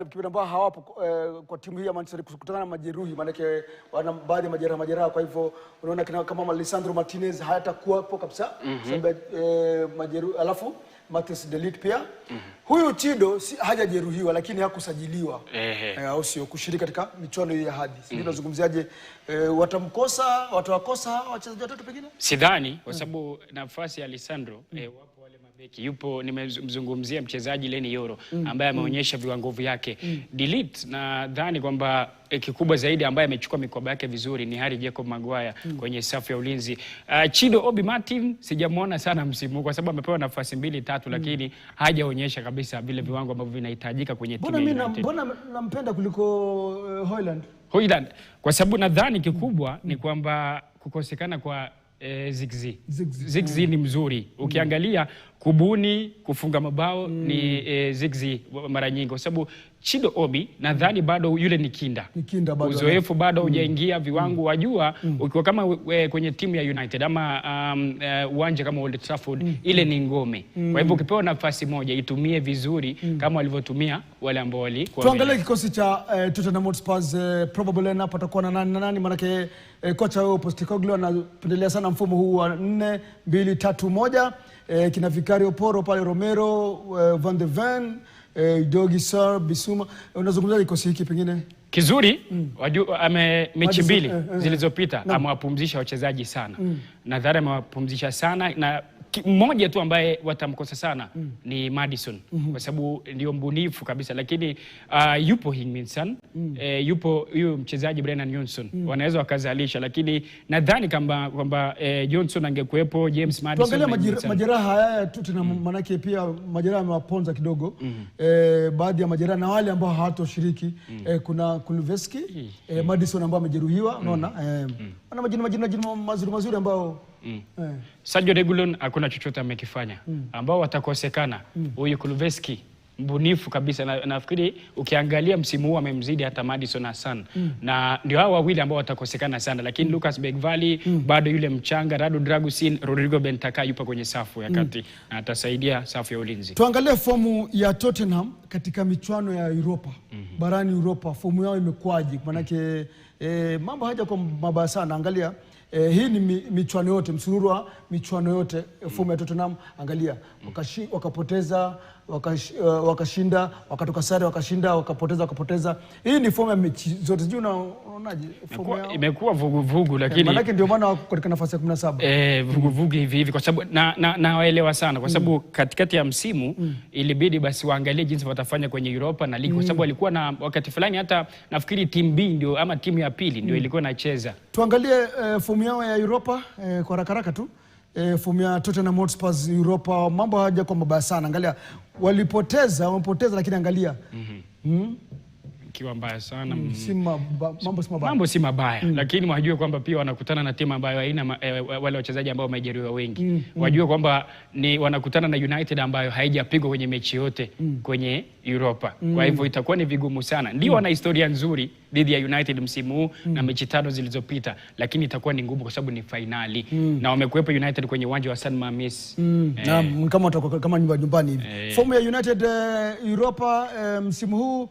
kipindi ambao hawapo kwa timu hii ya Manchester kutokana na majeruhi, maana wana baadhi ya majeraha, kwa hivyo unaona kama Lisandro Martinez hayatakuwa hapo kabisa sababu majeruhi, alafu Matheus De Ligt pia. Huyu Chido hajajeruhiwa lakini hakusajiliwa. Au sio kushiriki katika michuano hii ya hadhi. Sisi tunazungumziaje, watawakosa wachezaji watatu pengine? Sidhani kwa sababu nafasi ya Lisandro wapo wale mabeki. Yupo nimemzungumzia mchezaji Leny Yoro ambaye ameonyesha viwango vyake. De Ligt nadhani kwamba kikubwa zaidi ambaye amechukua mikoba yake vizuri ni Harry Jacob Maguire kwenye safu ya ulinzi. Chido Obi Martin sijamuona sana msimu kwa sababu amepewa nafasi 2-3 lakini hajaonyesha kabisa vile viwango ambavyo vinahitajika kwenye timu ya United. Mbona nampenda kuliko Højlund kwa sababu nadhani kikubwa ni kwamba kukosekana kwa Zigzi ni mzuri. Ukiangalia kubuni, kufunga mabao ni Zigzi mara nyingi kwa sababu Chido Obi nadhani bado yule ni kinda bado. Uzoefu bado hujaingia viwango wajua ukiwa kama kwenye timu ya United ama uwanja kama Old Trafford ile ni ngome. Kwa hivyo ukipewa nafasi moja itumie vizuri kama walivyotumia wale ambao walikuwa. Tuangalie kikosi cha Tottenham Hotspur, probably lineup atakuwa na nani maana kocha wao Postecoglou anapendelea sana mfumo huu wa 4-2-3-1. Kina Vicario Poro pale, Romero, Van de Ven, Dogi Sar, Bissouma. Unazungumzaje kikosi hiki pengine? Kizuri, mechi mbili zilizopita amewapumzisha wachezaji sana. Nadhani amewapumzisha sana na mmoja tu ambaye watamkosa sana ni Maddison kwa sababu ndio mbunifu kabisa, lakini yupo Heung-min Son, yupo huyu mchezaji Brennan Johnson, wanaweza wakazalisha, lakini nadhani kwamba Johnson angekuepo, James Maddison. Tuangalia majeraha haya tuna manake pia majeraha yamewaponza kidogo, baadhi ya majeraha na wale ambao hawatoshiriki, kuna Kulusevski, Maddison ambao amejeruhiwa, unaona ana majina mazuri ambao Sergio Reguilon hakuna chochote amekifanya, ambao watakosekana huyu Kulusevski mbunifu kabisa, na nafikiri ukiangalia msimu huu amemzidi hata Maddison na Son, na ndio hao wawili ambao watakosekana sana, lakini Lucas Bergvall bado yule mchanga, Radu Dragusin, Rodrigo Bentaka yupo kwenye safu ya kati na atasaidia safu ya ulinzi. Tuangalie fomu ya Tottenham katika michuano ya Europa, barani Europa, fomu yao imekuaje? Manake mambo haja kwa mabaya sana. Angalia hii ni michuano yote, msururu michuano yote, fomu ya Tottenham. Angalia wakapoteza, wakashinda, wakatoka sare, wakashinda, wakapoteza. Hii ni fomu ya mechi zote. Sijui unaonaje fomu yao? Imekuwa vuguvugu, lakini maana ndio maana wako katika nafasi ya 17. Vuguvugu hivi kwa sababu nawaelewa sana kwa sababu katikati ya msimu ilibidi basi waangalie jinsi watafanya kwenye Europa na ligi kwa sababu walikuwa na wakati fulani hata nafikiri timu B ndio ama timu ya pili ndio ilikuwa inacheza. Tuangalie fomu yao ya Europa kwa haraka tu. Fomu ya Tottenham Hotspur Europa mambo haja kwa mabaya sana. Angalia wamepoteza lakini angalia kiwa mbaya sana. Mambo si mabaya lakini wajue kwamba pia wanakutana na timu ambayo haina wale wachezaji ambao wamejeruhiwa wengi. Wajue kwamba ni wanakutana na United ambayo haijapigwa kwenye mechi yote kwenye Europa. Kwa hivyo itakuwa ni vigumu sana. Ndio wana historia nzuri dhidi ya United msimu huu na mechi 5 zilizopita, lakini itakuwa ni ngumu kwa sababu ni finali na wamekuepo United kwenye uwanja wa San Mamés. Kama nyumbani hivi. Fomu ya United Europa msimu huu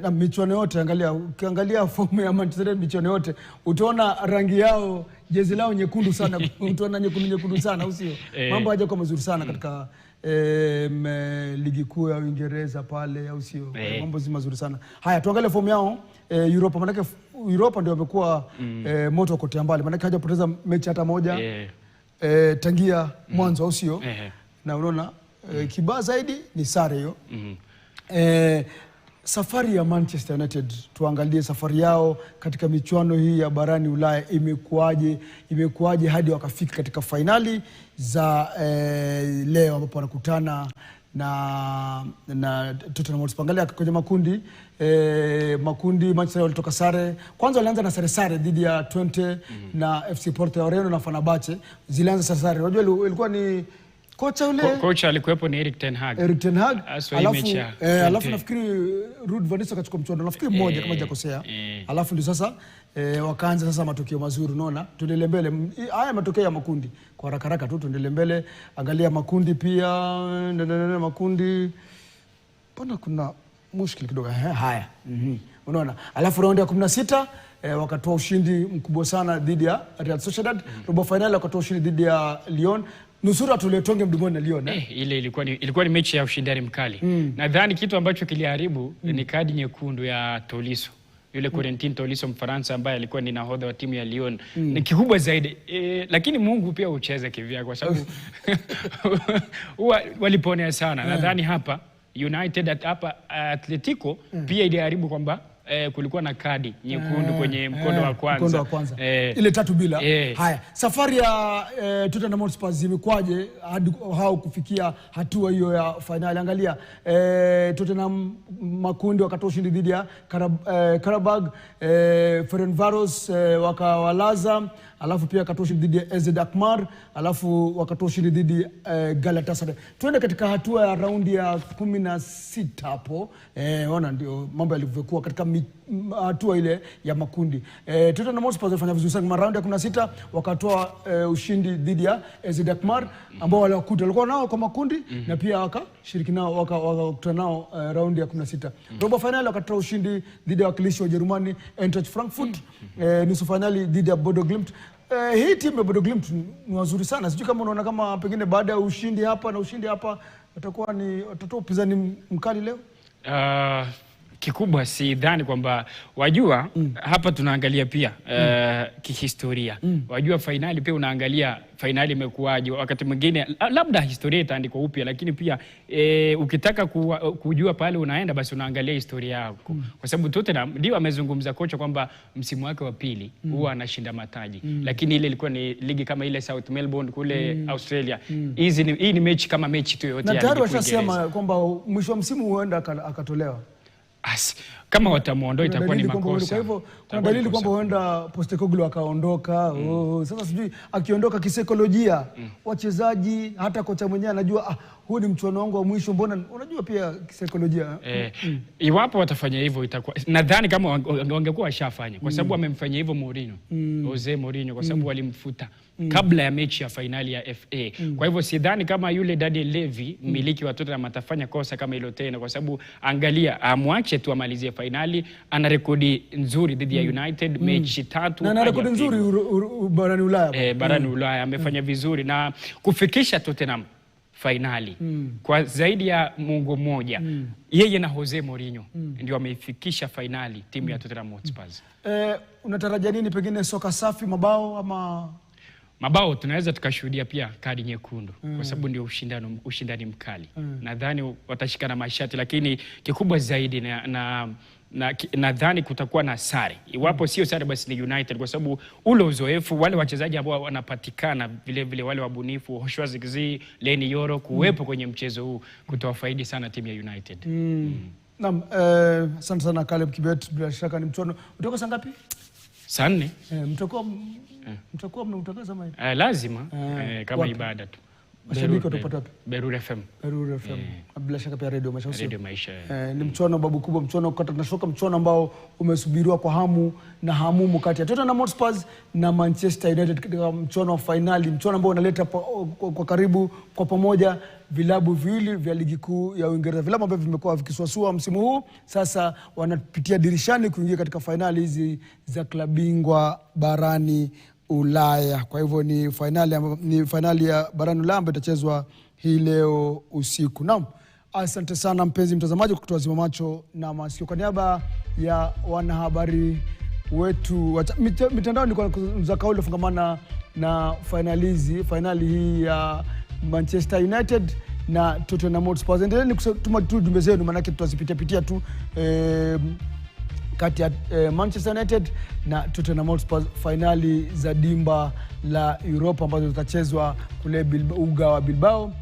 na michuano yote, ukiangalia fomu ya Manchester michuano yote utaona rangi yao, jezi lao nyekundu sana, utaona nyekundu sana, usio mambo haja kwa mazuri sana katika ligi kuu ya Uingereza pale, au sio? Mambo si mazuri sana. Haya, tuangalie fomu yao Europa, maana Europa ndio wamekuwa moto kote mbali, maana hajapoteza mechi hata moja tangia mwanzo, au sio? Na unaona kibaya zaidi ni sare hiyo. Safari ya Manchester United, tuangalie safari yao katika michuano hii ya barani Ulaya imekuaje hadi wakafika katika finali za leo ambapo wanakutana na Tottenham Hotspur. Angalia kwenye makundi Manchester walitoka sare. Kwanza walianza na sare dhidi ya Twente na FC Porto ya Ureno na Fenerbahce. Zilianza sare. Unajua ilikuwa ni kocha alikuwepo ni Erik ten Hag. Alafu nafikiri Ruud van Nistelrooy kachukua mchuano, nafikiri mmoja kama hajakosea. Alafu ndio sasa wakaanza sasa matokeo mazuri, unaona. Tuendelee mbele. Haya matokeo ya makundi kwa haraka tu, tuendelee mbele. Angalia makundi pia, makundi. Pana kuna mushkil kidogo. Haya. Unaona? Alafu raundi ya 16 wakatoa ushindi mkubwa sana dhidi ya Real Sociedad. Robo finali wakatoa ushindi dhidi ya Lyon. Nusura tuletonge mdomoni na Lyon. Ile ilikuwa ni mechi ya ushindani mkali. Nadhani kitu ambacho kiliharibu ni kadi nyekundu ya Tolisso. Yule Corentin Tolisso Mfaransa ambaye alikuwa ni nahodha wa timu ya Lyon. Ni kikubwa zaidi. Lakini Mungu pia ucheze kivya kwa sababu waliponea sana. Nadhani hapa United hapa Atletico pia iliharibu kwamba kulikuwa na kadi nyekundu kwenye mkondo wa kwanza. Ile 3-0. Haya, safari ya Tottenham Hotspur imekwaje hadi hao kufikia hatua hiyo ya finali? Angalia Tottenham makundi wakatoa ushindi dhidi ya Karabag, Ferencvaros wakawalaza, alafu pia wakatoa ushindi dhidi ya AZ Alkmaar, alafu wakatoa ushindi dhidi Galatasaray. Tuende katika hatua ya raundi ya 16 hapo. Ona ndio mambo yalivyokuwa katika hatua ile ya makundi. Tottenham Hotspur walifanya vizuri sana raundi ya 16, wakatoa ushindi dhidi ya AZ Alkmaar ambao walikuwa nao kwa makundi na pia wakashiriki nao wakakutana nao raundi ya 16. Robo finali wakatoa ushindi dhidi ya wakilishi wa Jerumani Eintracht Frankfurt. Nusu finali dhidi ya Bodo Glimt. Hii timu ya Bodo Glimt ni wazuri sana. Sijui kama unaona kama pengine baada ya ushindi hapa na ushindi hapa watatoa upinzani mkali leo. Kikubwa si dhani kwamba wajua hapa tunaangalia pia kihistoria. Wajua finali pia unaangalia finali imekuwaje. Wakati mwingine labda historia itaandikwa upya, lakini pia ukitaka kujua pale unaenda basi unaangalia historia yako. Kwa sababu Tottenham ndio amezungumza kocha kwamba msimu wake wa pili huwa anashinda mataji. Lakini ile ilikuwa ni ligi kama ile South Melbourne kule Australia. Hii ni mechi kama mechi tu yote ya ligi. Na tayari washasema kwamba mwisho wa msimu huenda akatolewa. Kama watamuondoa itakuwa ni makosa. Kwa hivyo kuna dalili kwamba huenda Postecoglou akaondoka. Sasa sijui akiondoka kisaikolojia wachezaji hata kocha mwenyewe anajua huu ni mchuano wangu wa mwisho, mbona unajua pia kisaikolojia. Iwapo watafanya hivyo itakuwa nadhani kama wangekuwa washafanya kwa sababu wamemfanyia hivyo Mourinho. Jose Mourinho kwa sababu walimfuta kabla ya mechi ya finali ya FA. Kwa hivyo sidhani kama yule Daniel Levy mmiliki wa Tottenham atafanya kosa kama hilo tena, kwa sababu angalia amwache tu amalizie finali. Ana rekodi nzuri dhidi ya United mechi 3 na ana rekodi nzuri barani Ulaya. Barani Ulaya amefanya vizuri na kufikisha Tottenham finali kwa zaidi ya muongo mmoja. Yeye na Jose Mourinho ndio ameifikisha finali timu ya Tottenham Hotspur. Unatarajia nini, pengine soka safi, mabao ama mabao? Tunaweza tukashuhudia pia kadi nyekundu kwa sababu ndio ushindani mkali. Nadhani watashikana mashati, lakini kikubwa zaidi nadhani kutakuwa na sare. Iwapo sio sare basi ni United, kwa sababu ule uzoefu, wale wachezaji ambao wanapatikana vile wale wabunifu Joshua Zirkzee, Leny Yoro kuwepo kwenye mchezo huu kutowafaidi sana timu ya United. Naam, asante sana Caleb Kibet. Bila shaka ni mchuano. Utakuwa saa ngapi? Saa 4. Mtakuwa mnamtangaza mai? Lazima kama ibada tu. Mashabiki watapata wapi? Berur FM. Berur FM. Bila shaka pia Radio Maisha. Radio Maisha. Ni mchuano babu kubwa, mchuano kata na shoka, mchuano ambao umesubiriwa kwa hamu na hamumu kati ya Tottenham Hotspur na Manchester United katika mchuano wa finali, mchuano ambao unaleta kwa karibu kwa pamoja vilabu viwili vya ligi kuu ya Uingereza, vilabu ambavyo vimekuwa vikisuasua msimu huu. Sasa wanapitia dirishani kuingia katika finali hizi za klabu bingwa barani Ulaya. Kwa hivyo ni finali ya barani Ulaya ambayo itachezwa hii leo usiku. Naam, asante sana mpenzi mtazamaji kwa kutoa zima macho na masikio. Kwa niaba ya wanahabari wetu mitandao, ni kwa za kauli fungamana na finali hii ya Manchester United na Tottenham Hotspur. Endeleeni kutuma tu jumbe zenu, maana tutazipitia tu kati ya Manchester United na Tottenham Hotspur, finali za dimba la Europa ambazo zitachezwa kule uga wa Bilbao,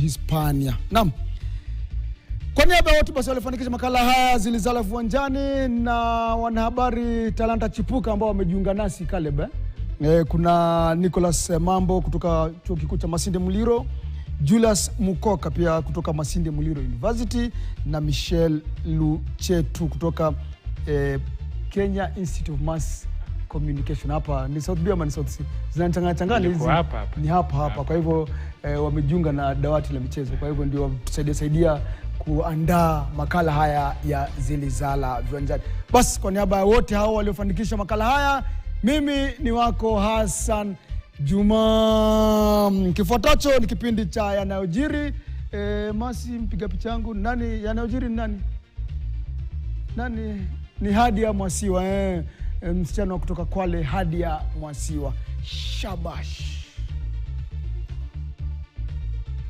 Hispania. Naam. Kwa niaba ya watu basi walifanikisha makala haya zilizala viwanjani na wanahabari talanta chipuka ambao wamejiunga nasi Caleb. Kuna Nicholas Mambo kutoka Chuo Kikuu cha Masinde Muliro, Julius Mukoka pia kutoka Masinde Muliro University na Michelle Luchetu kutoka Kenya Institute of Mass Communication. Hapa ni South B ama ni South C? Zinachanganya hizi. Ni hapa. Kwa hivyo wamejiunga na dawati la michezo. Kwa hivyo ndio tusaidia kuandaa makala haya ya Zilizala Viwanjani. Basi kwa niaba ya wote hao waliofanikisha makala haya, mimi ni wako Hassan Juma. Kifuatacho ni kipindi cha Yanayojiri. Masi mpiga picha yangu, nani yanayojiri nani? Nani? Ni Hadia Mwasiwa, msichana kutoka Kwale, Hadia Mwasiwa. Shabash.